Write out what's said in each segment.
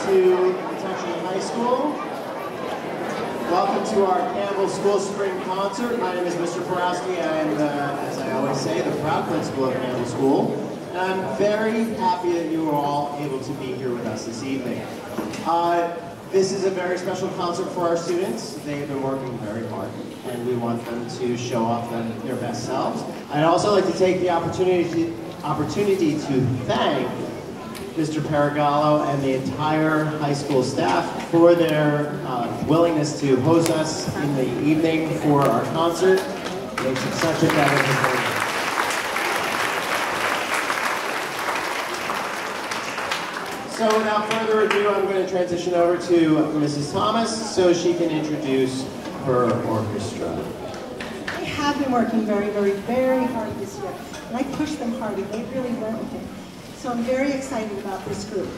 to Kentucky High School. Welcome to our Campbell School Spring Concert. My name is Mr. Porowski. I am, as I always say, the proud principal of Campbell School. And I'm very happy that you are all able to be here with us this evening. This is a very special concert for our students. They have been working very hard, and we want them to show off their best selves. I'd also like to take the opportunity to thank Mr. Paragallo and the entire high school staff for their willingness to host us in the evening for our concert. It makes it such a better experience. So without further ado, I'm going to transition over to Mrs. Thomas so she can introduce her orchestra. I have been working very, very, very hard this year, and I pushed them hard, and they really went with it. So I'm very excited about this group.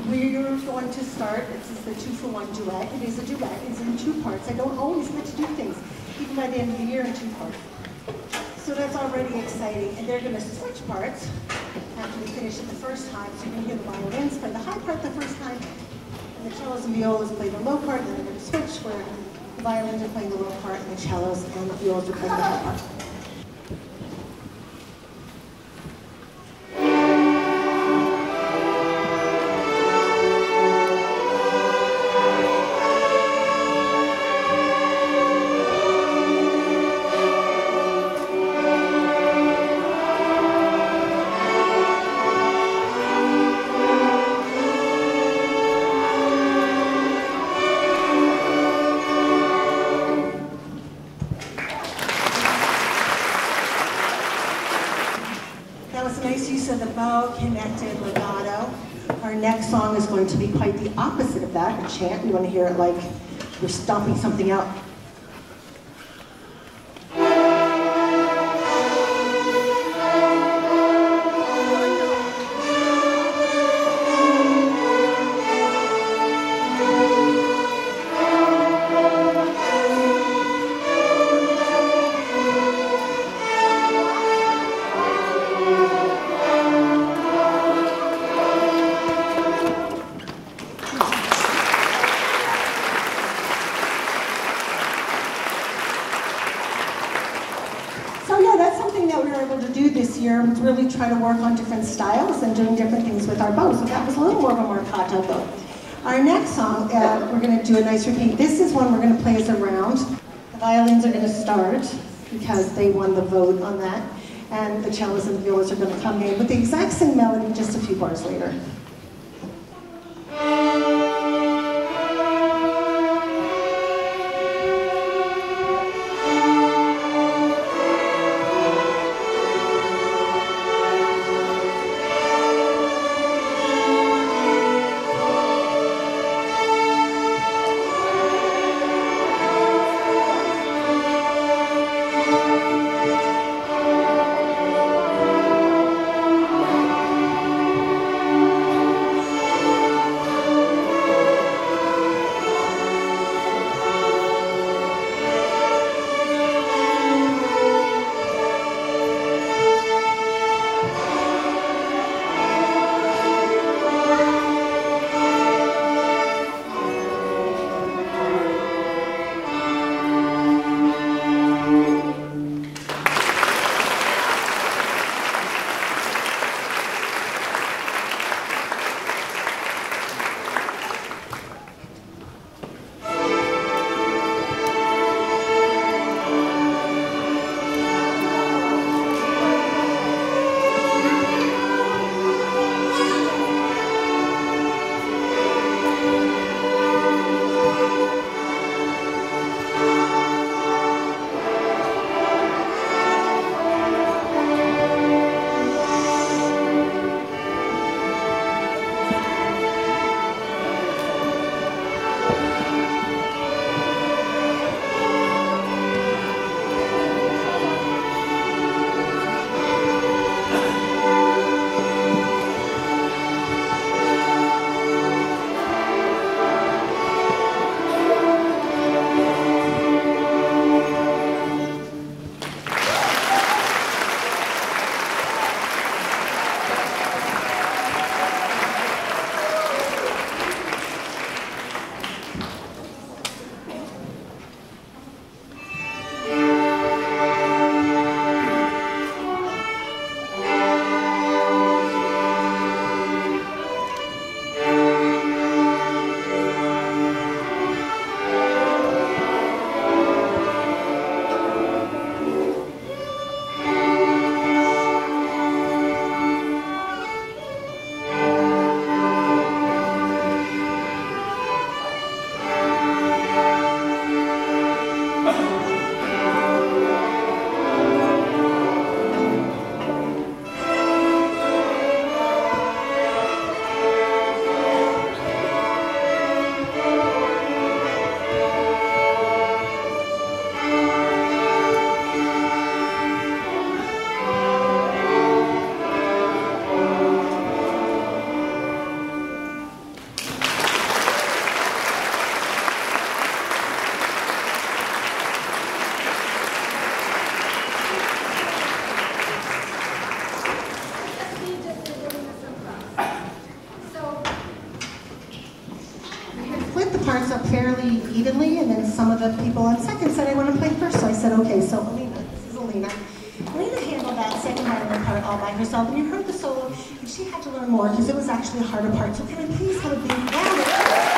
We're going to start, this is the 2-for-1 duet. It is a duet, it's in 2 parts. I don't always get to do things, even by the end of the year, in 2 parts. So that's already exciting, and they're going to switch parts after we finish it the first time. So you're going to hear the violins play the high part the first time, and the cellos and violas play the low part, and then they're going to switch where the violins are playing the low part, and the cellos and the violas are playing the high part. Connected legato. Our next song is going to be quite the opposite of that, a chant. You want to hear it like we're stomping something out. Really try to work on different styles and doing different things with our bow. So that was a little more of a marcato bow. Our next song, we're going to do a nice repeat. This is one we're going to play as a round. The violins are going to start because they won the vote on that. And the cellos and violas are going to come in with the exact same melody just a few bars later. fairly evenly, and then some of the people on second said I want to play first, so I said, okay, so Alina, this is Alina. Alina handled that second violin part all by herself, and you heard the solo, and she had to learn more because it was actually a harder part. So can I please have a big round of applause?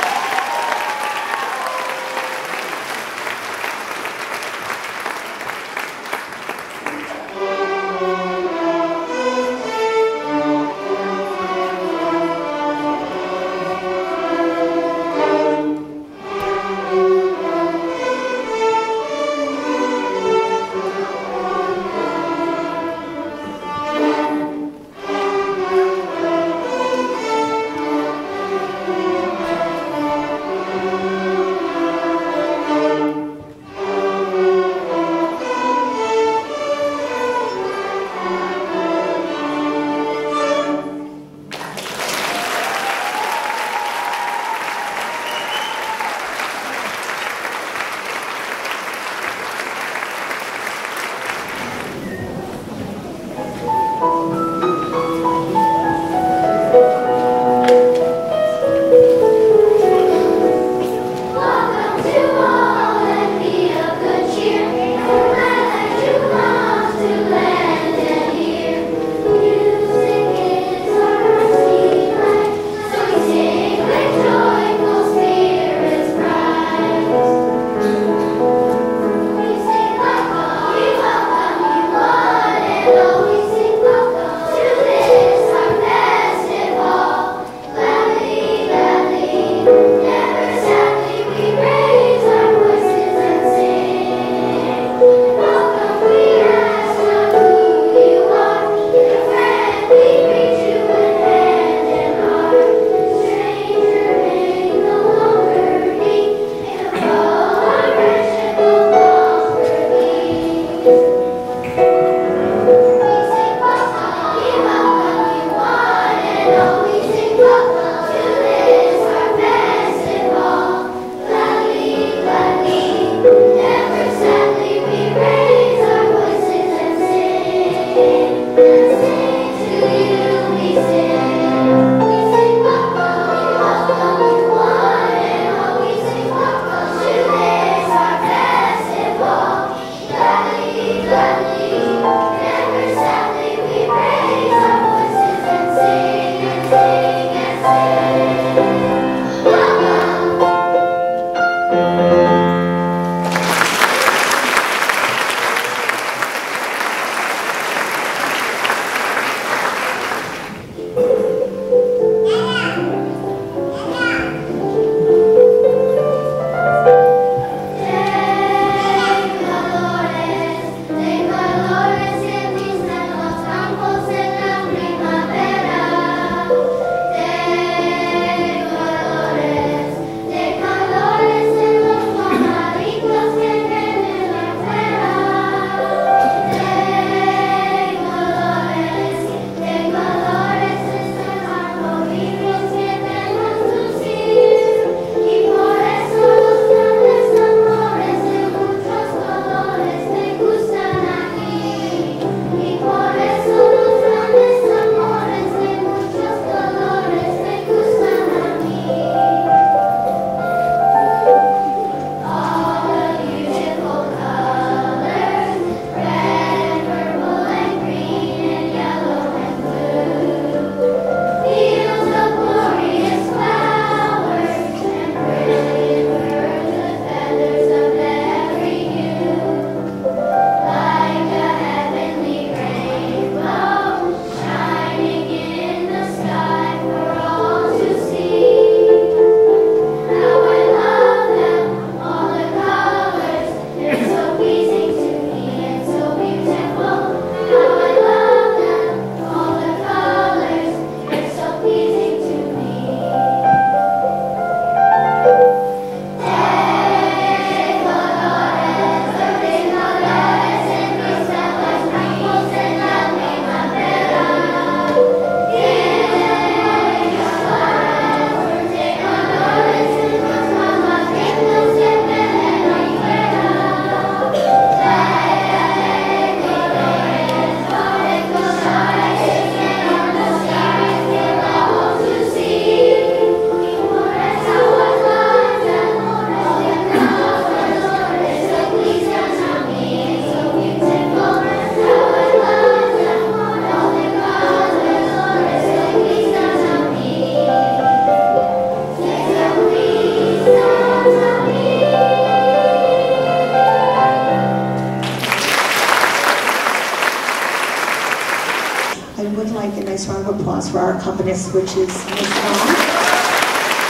accompanist, which is Miss Mom.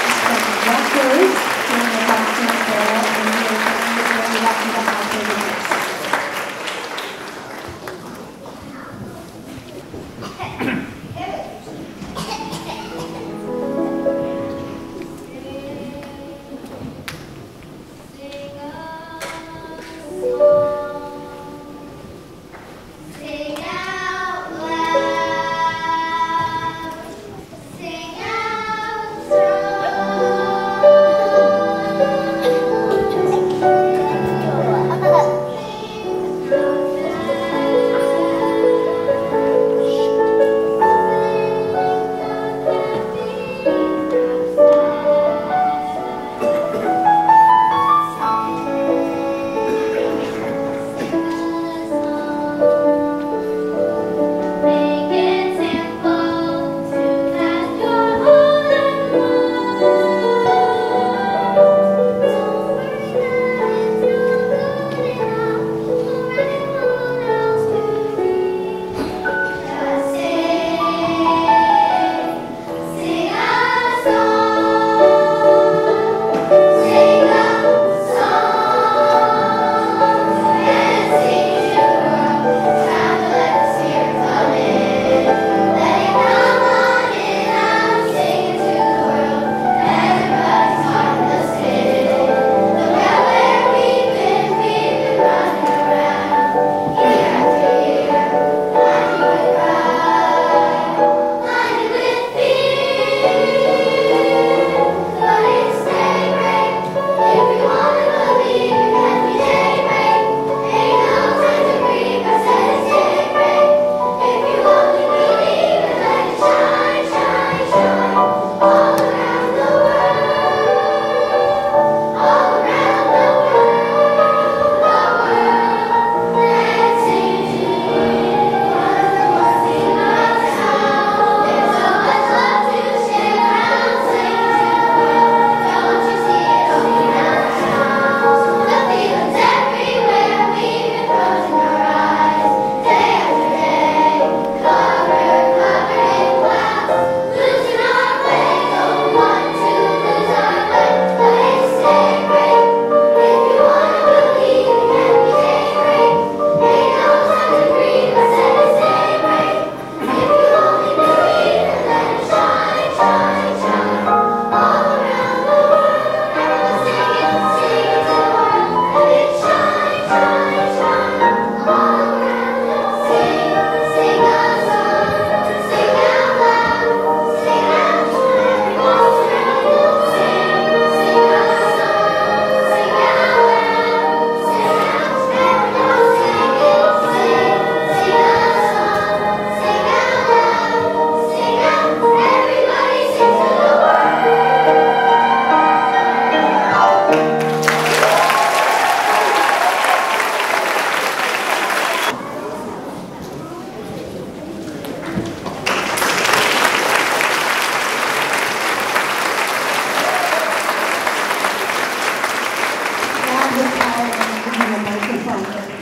She's from Rutgers, doing a doctorate there, and we're very lucky to have her with us.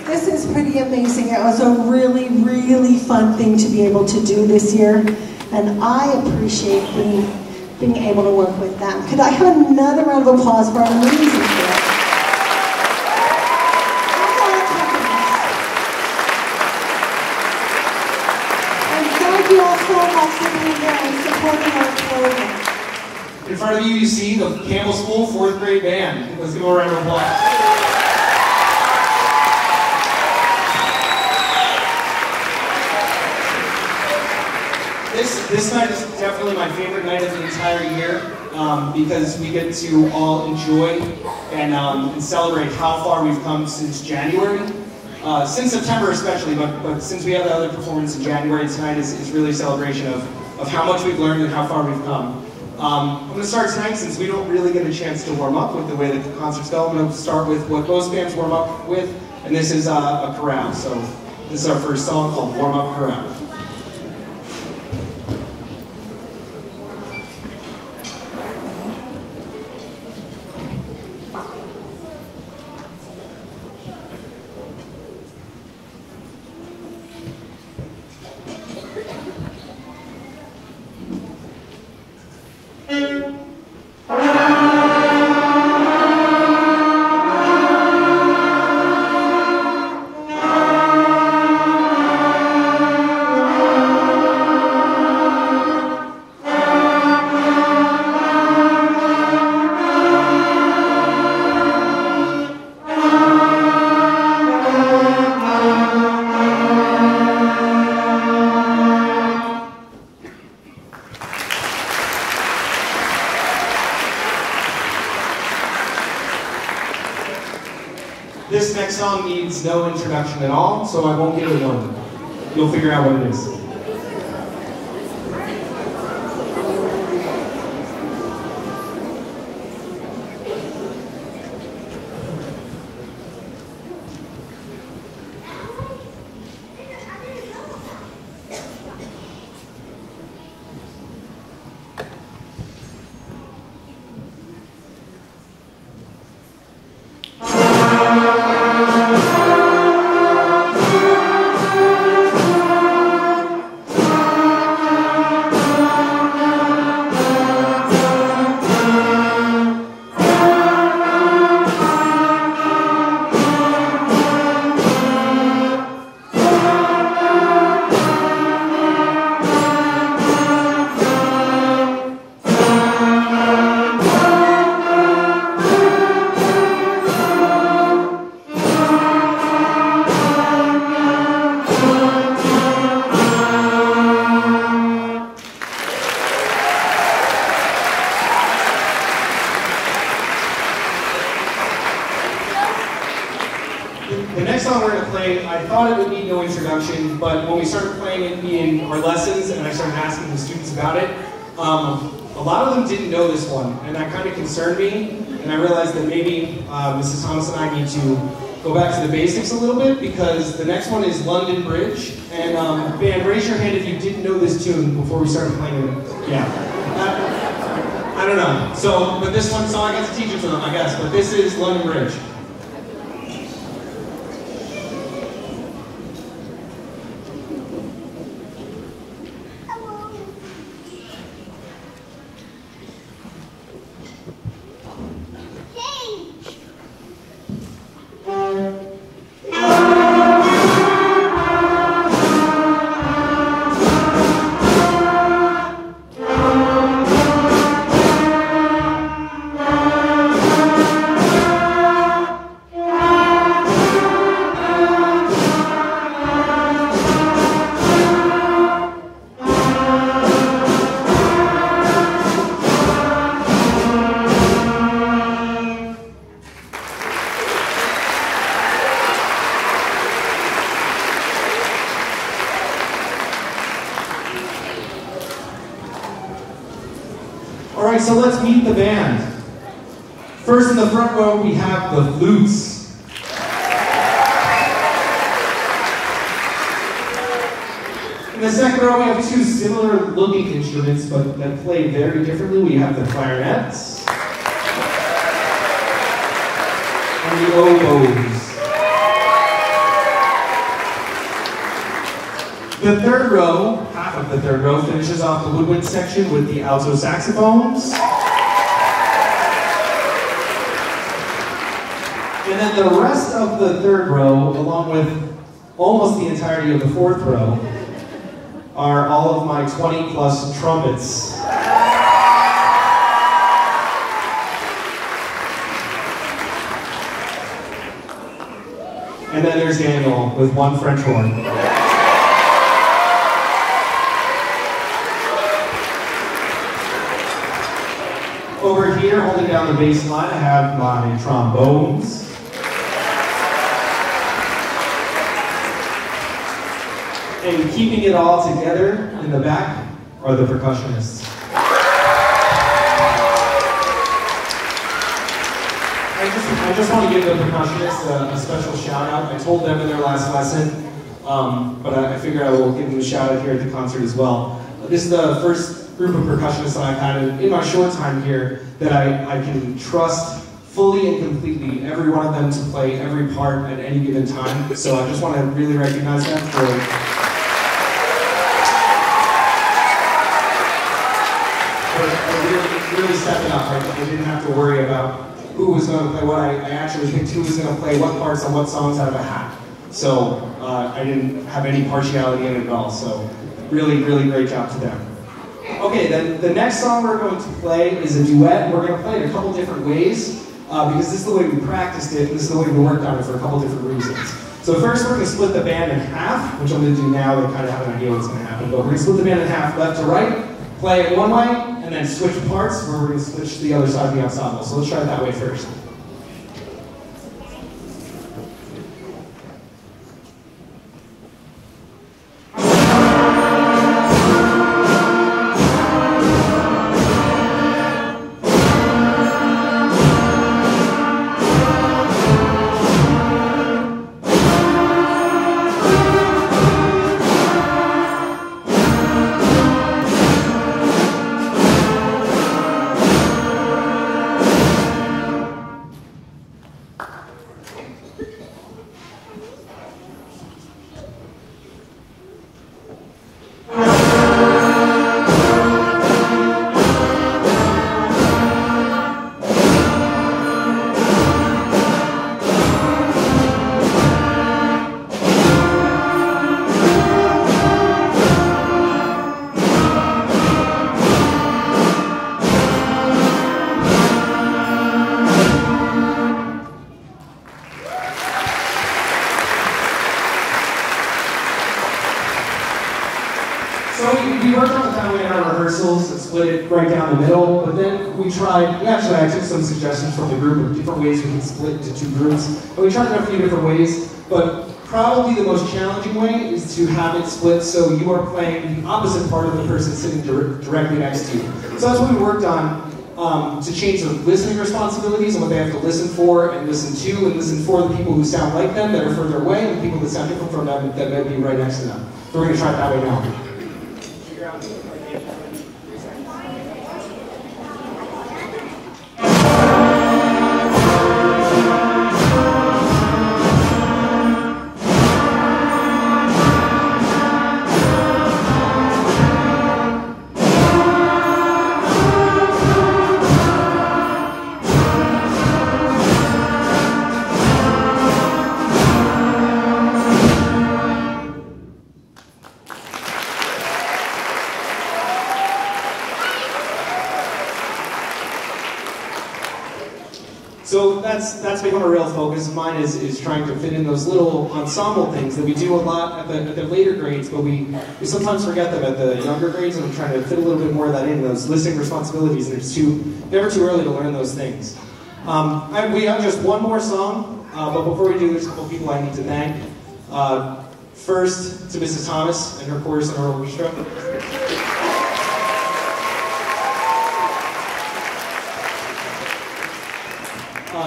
This is pretty amazing. It was a really, really fun thing to be able to do this year, and I appreciate being able to work with them. Could I have another round of applause for our amazing group? And thank you all so much for being there and supporting our program. In front of you, you see the Campbell School 4th grade band. Let's give them a round of applause. This night is definitely my favorite night of the entire year because we get to all enjoy and celebrate how far we've come since January. Since September especially, but since we have the other performance in January, tonight is really a celebration of how much we've learned and how far we've come. I'm going to start tonight since we don't really get a chance to warm up with the way that the concerts go. I'm going to start with what most bands warm up with, and this is a chorale. So this is our first song called Warm Up Chorale. This next song needs no introduction at all, so I won't give it one. You'll figure out what it is. The next song we're going to play, I thought it would need no introduction, but when we started playing it in our lessons and I started asking the students about it, a lot of them didn't know this one, and that kind of concerned me, and I realized that maybe Mrs. Thomas and I need to go back to the basics a little bit, because the next one is London Bridge, and band, raise your hand if you didn't know this tune before we started playing it. Yeah. I don't know. So, but this one, so I got to teach it to them, I guess, but this is London Bridge. Alright, so let's meet the band. First in the front row we have the flutes. In the second row we have two similar looking instruments but that play very differently. We have the clarinets and the oboes. The third row, half of the third row, finishes off the woodwind section with the alto saxophones. And then the rest of the third row, along with almost the entirety of the fourth row, are all of my 20+ trumpets. And then there's Daniel with one French horn. Over here, holding down the bass line, I have my trombones. And keeping it all together in the back are the percussionists. I just want to give the percussionists a special shout out. I told them in their last lesson, but I figure I will give them a shout out here at the concert as well. This is the first group of percussionists that I've had in my short time here that I can trust fully and completely, every one of them to play every part at any given time. So I just want to really recognize them for really stepping up. I didn't have to worry about who was going to play what. I actually picked who was going to play what parts on what songs out of a hat. So I didn't have any partiality in it at all. So really, really great job to them. Okay, then the next song we're going to play is a duet. We're going to play it a couple different ways because this is the way we practiced it, and this is the way we worked on it for a couple different reasons. So first we're going to split the band in half, which I'm going to do now to kind of have an idea what's going to happen. But we're going to split the band in half, left to right, play it one way, and then switch parts where we're going to switch to the other side of the ensemble. So let's try it that way first. rehearsals and split it right down the middle. But then we actually I took some suggestions from the group of different ways we can split into two groups. And we tried it a few different ways, but probably the most challenging way is to have it split so you are playing the opposite part of the person sitting directly next to you. So that's what we worked on to change the listening responsibilities and what they have to listen for and listen to and listen for the people who sound like them that are further away and the people that sound different from them that may be right next to them. So we're going to try it that way now. So that's become a real focus of mine is trying to fit in those little ensemble things that we do a lot at the later grades, but we sometimes forget them at the younger grades, and I'm trying to fit a little bit more of that in, those listening responsibilities, and it's never too early to learn those things. We have just one more song, but before we do, there's a couple people I need to thank. First, to Mrs. Thomas and her chorus and her orchestra.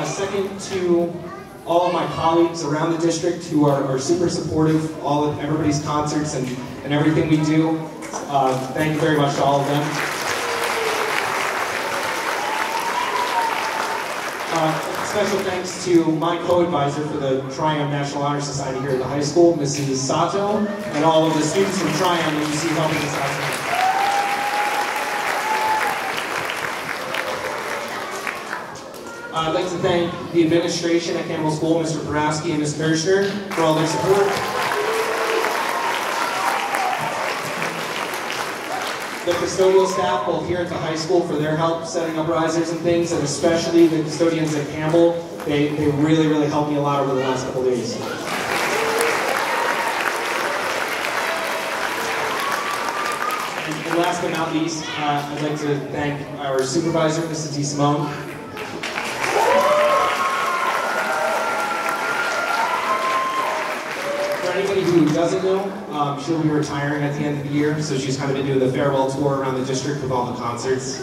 Second, to all of my colleagues around the district who are super supportive, all of everybody's concerts and everything we do. Thank you very much to all of them. Special thanks to my co-advisor for the Tryon National Honor Society here at the high school, Mrs. Sato, and all of the students from Tryon that you see helping us out tonight. I'd like to thank the administration at Campbell School, Mr. Borowski and Ms. Kirshner, for all their support. The custodial staff, both here at the high school, for their help setting up risers and things, and especially the custodians at Campbell. They really, really helped me a lot over the last couple days. And last but not least, I'd like to thank our supervisor, Mrs. DeSimone. Anybody who doesn't know, she'll be retiring at the end of the year, so she's kind of been doing the farewell tour around the district with all the concerts.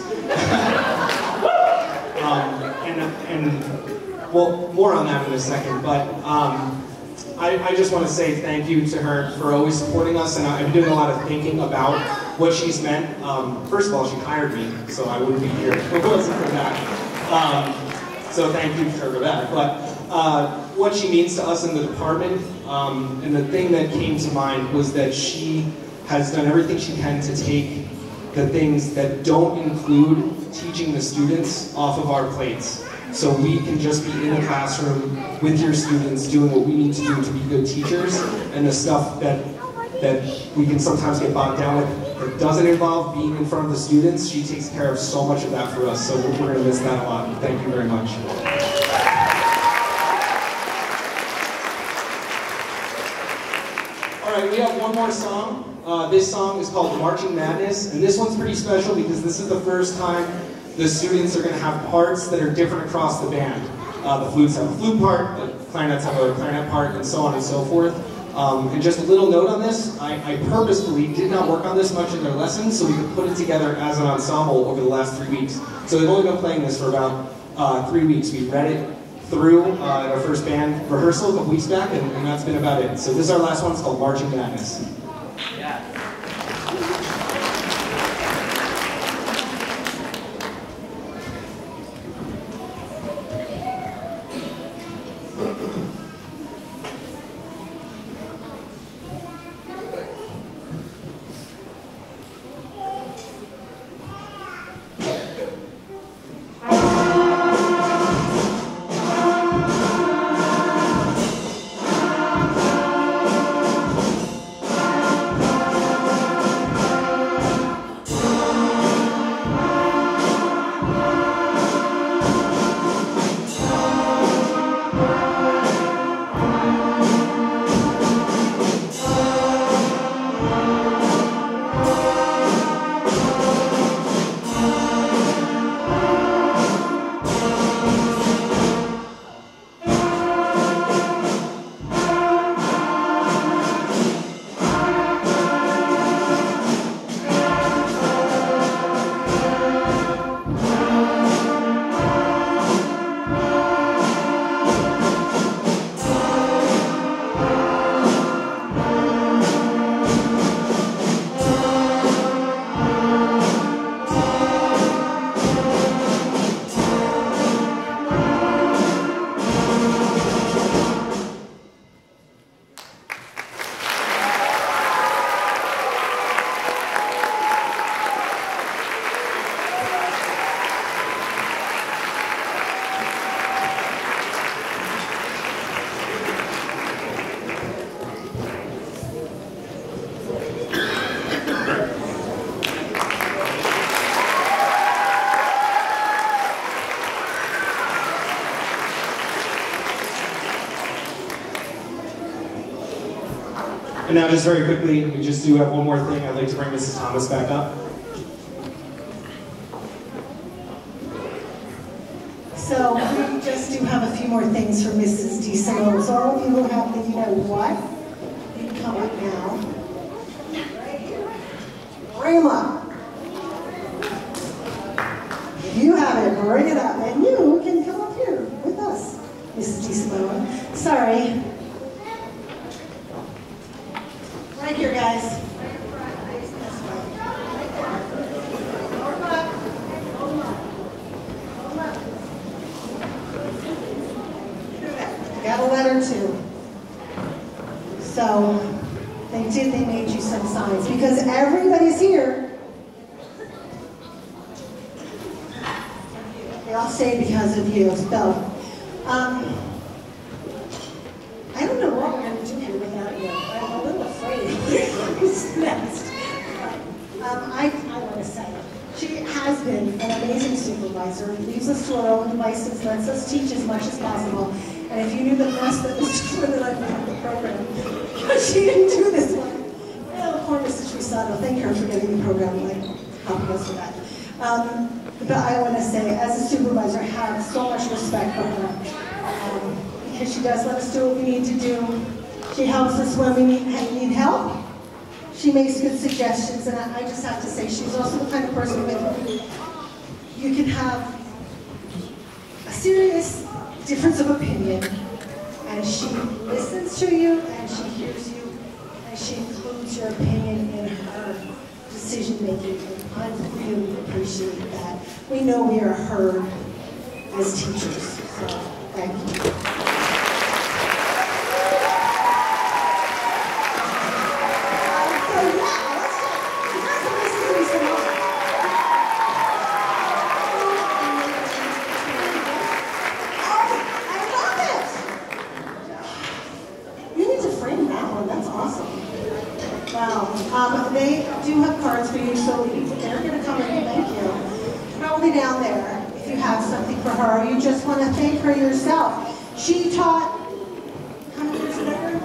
Well, more on that in a second, but I just want to say thank you to her for always supporting us, and I've been doing a lot of thinking about what she's meant. First of all, she hired me, so I wouldn't be here if it wasn't for that. So thank you to her for that. But what she means to us in the department, and the thing that came to mind was that she has done everything she can to take the things that don't include teaching the students off of our plates. So we can just be in the classroom with your students doing what we need to do to be good teachers, and the stuff that we can sometimes get bogged down with that doesn't involve being in front of the students. She takes care of so much of that for us, so we're going to miss that a lot. Thank you very much. Alright, we have one more song. This song is called Marching Madness, and this one's pretty special because this is the first time the students are going to have parts that are different across the band. The flutes have a flute part, the clarinets have a clarinet part, and so on and so forth. And just a little note on this, I purposefully did not work on this much in their lessons so we could put it together as an ensemble over the last 3 weeks. So they've only been playing this for about 3 weeks. We read it through at our first band rehearsal a couple weeks back, and that's been about it. So this is our last one. It's called Marching Madness. Yeah. now just very quickly, we just do have one more thing. I'd like to bring Mrs. Thomas back up. So we just do have a few more things for Mrs. DeSimone. So all of you who have the you know what, you can come up now. Bring them up. If you have it, bring it up. And you can come up here with us, Mrs. DeSimone. Sorry. Right here, guys. Got a letter too. So they made you some signs because everybody's here. They all stayed because of you. So I don't know what we're going to do here without you. I'm a little afraid. Who's next? I want to say, she has been an amazing supervisor, leaves us to our own devices, lets us teach as much as possible. And if you knew the mess that was doing that I made in the program, because she didn't do this one. Well, poor Mrs. Trisano, thank her for getting the program, like, helping us with that. But I want to say, as a supervisor, I have so much respect for her. Because she does let us do what we need to do. She helps us when we need help. She makes good suggestions, and I just have to say, she's also the kind of person with whom you can have a serious difference of opinion, and she listens to you, and she hears you, and she includes your opinion in her decision making, and I really appreciate that. We know we are heard as teachers, so thank you. They do have cards for you, so they're going to come in and thank you. Probably down there, if you have something for her, or you just want to thank her yourself. She taught, how many years at Edgar?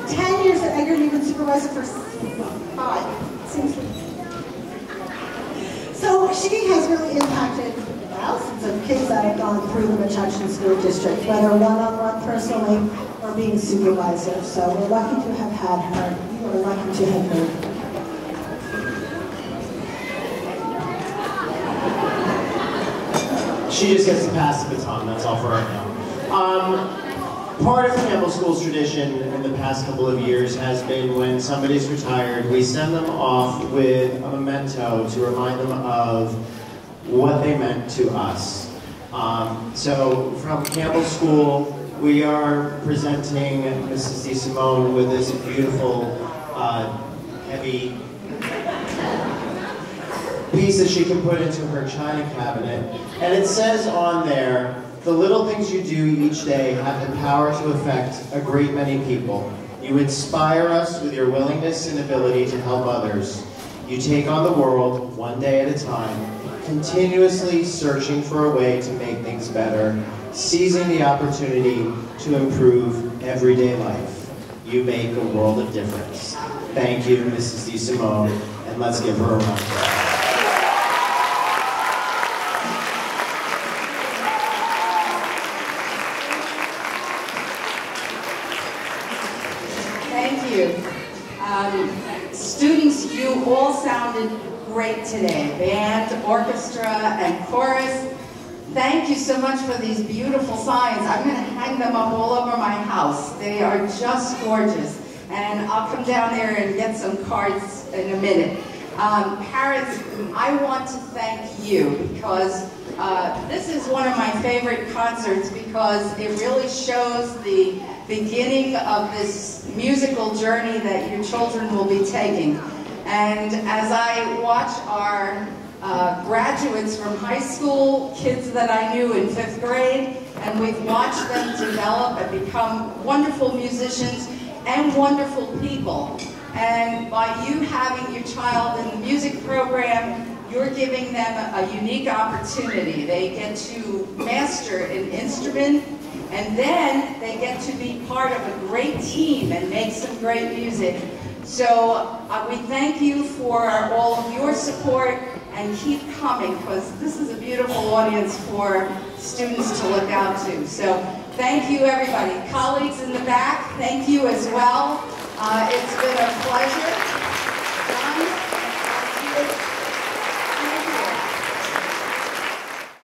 10 years at Edgar, and you've been supervisor for 5. Seems like. So she has really impacted thousands of kids that have gone through the Metuchen School District, whether one-on-one personally or being supervisor. So we're lucky to have had her. We're lucky to have her. She just gets to pass the baton, that's all for right now. Part of Campbell School's tradition in the past couple of years has been when somebody's retired, we send them off with a memento to remind them of what they meant to us. So from Campbell School, we are presenting Mrs. DeSimone with this beautiful, heavy piece that she can put into her china cabinet. And it says on there, the little things you do each day have the power to affect a great many people. You inspire us with your willingness and ability to help others. You take on the world one day at a time, continuously searching for a way to make things better, seizing the opportunity to improve everyday life. You make a world of difference. Thank you, Mrs. DeSimone, and let's give her a round of applause. Thank you. Students, you all sounded great today. Band, orchestra, and chorus. Thank you so much for these beautiful signs. I'm going to hang them up all over my house. They are just gorgeous. And I'll come down there and get some cards in a minute. Parents, I want to thank you because this is one of my favorite concerts because it really shows the beginning of this musical journey that your children will be taking. And as I watch our graduates from high school, kids that I knew in 5th grade, and we've watched them develop and become wonderful musicians and wonderful people. And by you having your child in the music program, you're giving them a unique opportunity. They get to master an instrument And then they get to be part of a great team and make some great music. So we thank you for all of your support, and keep coming, because this is a beautiful audience for students to look out to. So thank you, everybody. Colleagues in the back, thank you as well. It's been a pleasure.